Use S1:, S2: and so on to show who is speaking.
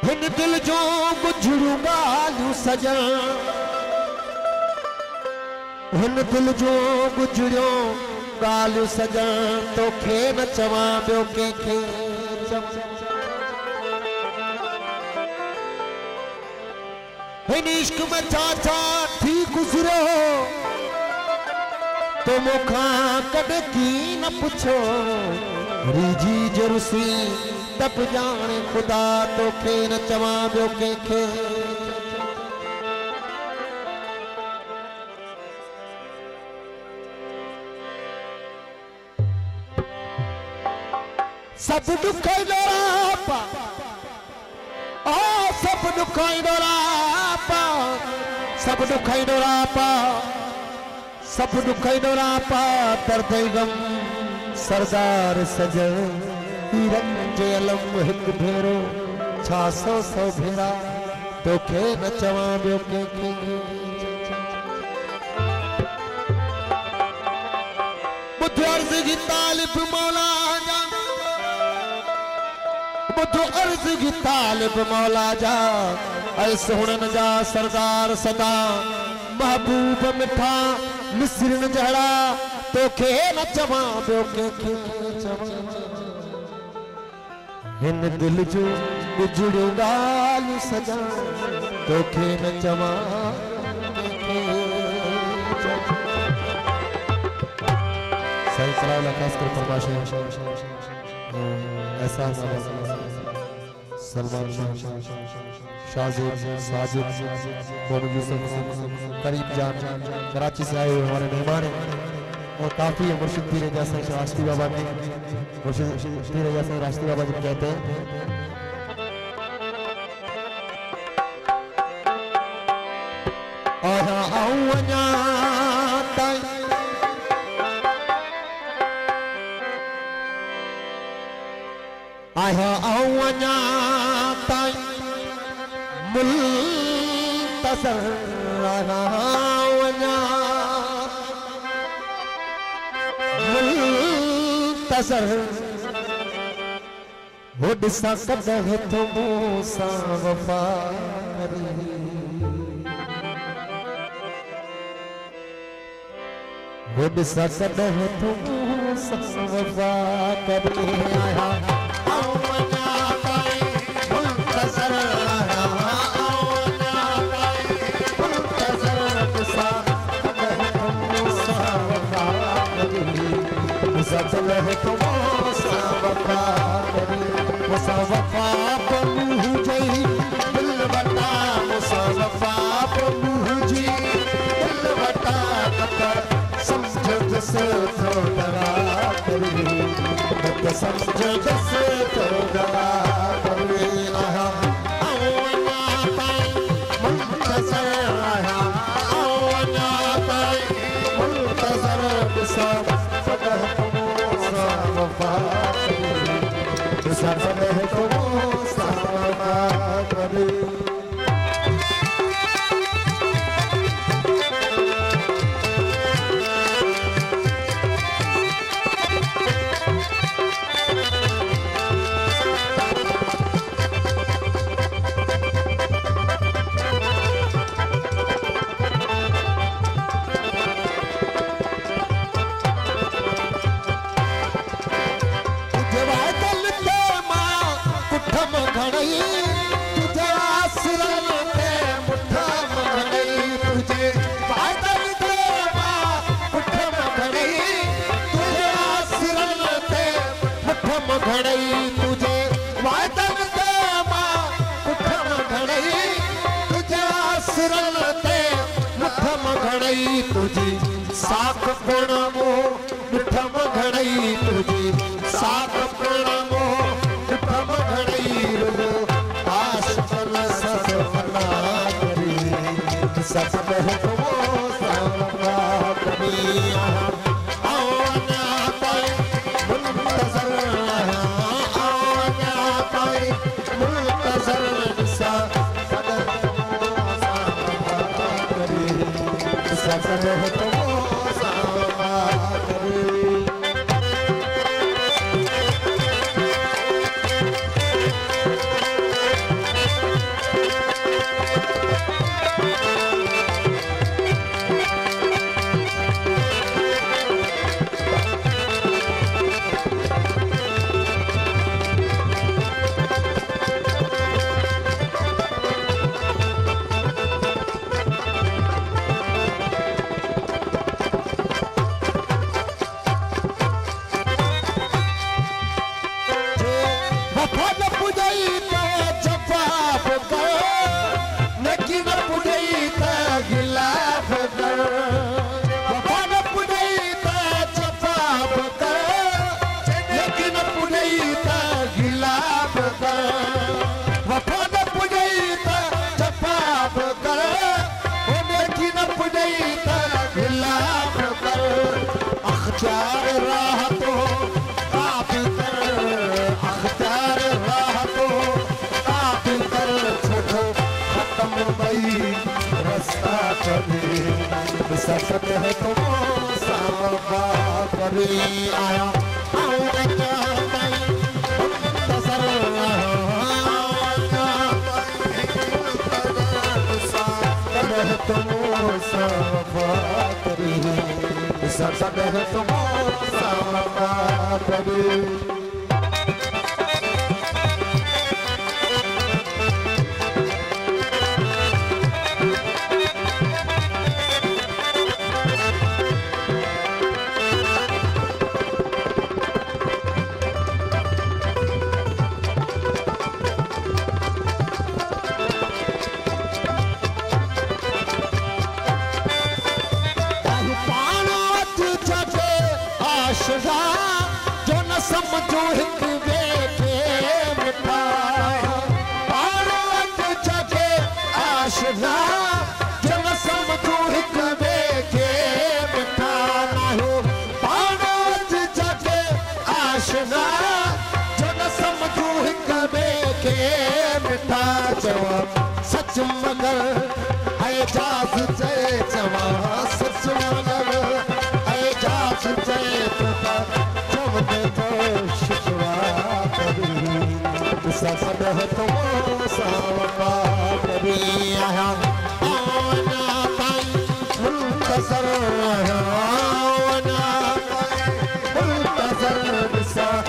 S1: हिन दिल जो गुजरू गालियूं सजन हिन दिल जो गुजरियो गालियूं सजन तोखे न चवां ॿियो कंहिंखे हिन इश्क में छा छा थी गुज़रियो तो मूंखां कॾहिं की न पुछो रीजी जरुसी तब जाने खुदा तोखे न चवां ॿियो कंहिंखे सब दुखाई डोरापा सब दुखाई डोरापा सब दुखाई डोरापा सब दुखाई डोरापा दर्द गम सरदार सजन हीरन जे अलम हिक भेरो छा सौ सौ भेरा तोखे न चवां ॿियो कंहिंखे ॿुध अर्ज़ जी तालिब मौला जा ॿुध अर्ज़ जी तालिब मौला जा ऐं सोहणन जा सरदार सदा महबूब मिठा मिसरिन जहिड़ा तोखे न चवां ॿियो कंहिंखे चवां हिन दिल जो गुजरियो ॻाल्हियूं सजा तोखे न चवां सही सलाह खास कर फरमाइश ऐसा सलमान शाहजेब साजिद मोहम्मद यूसुफ करीम जान कराची से आए हुए हमारे मेहमान हैं और काफ़ी मुर्शिद पीर जैसे राष्ट्रीय बाबा ने मुर्शिद पीर जैसे राष्ट्रीय बाबा जी कहते हैं आया आऊं ताई मुल्तज़र मुल्तज़र वो ॾिसां कॾहिं तो मूंसां वफ़ा करे वो ॾिसां कॾहिं तो मूंसां वफ़ा करे आया तुझी साख प्रणमो मिठम घड़ई तुझी साख प्रणमो मिठम घड़ई रुगो आश पर सस मना करी सस कहो सामना करी आओ ना पाए मुंतजर आओ ना पाए मुंतजर निसा पुॾई त जवाब कर नेकी न पुॾई त गिलाफ कर वफ़ा न पुॾई त जवाब कर नेकी न पुॾई त गिलाफ कर वफ़ा न पुॾई त जवाब कर नेकी न पुॾई त गिलाफ कर अख्तियार राह तो काफ़ी कर अख्तियार राह तो काफ़ी कर छो खत्म भई रास्ता कभी ससत है तो सावा करे आया तुम सावा करे ससत है तुम सावा करे जो न समझो हिक ॿिए खे मिठा पाण वटि जॻे आशना जो न समझो हिक ॿिए खे मिठा नाहो पाण वटि जॻे आशना जो न समझो हिक ॿिए खे मिठा चवां सच मगर एजाज़ चए चवां सच मगर एजाज़ चए ससत है तुम सावा करे आया आना ताई मुंतज़र आया आना ताई मुंतज़र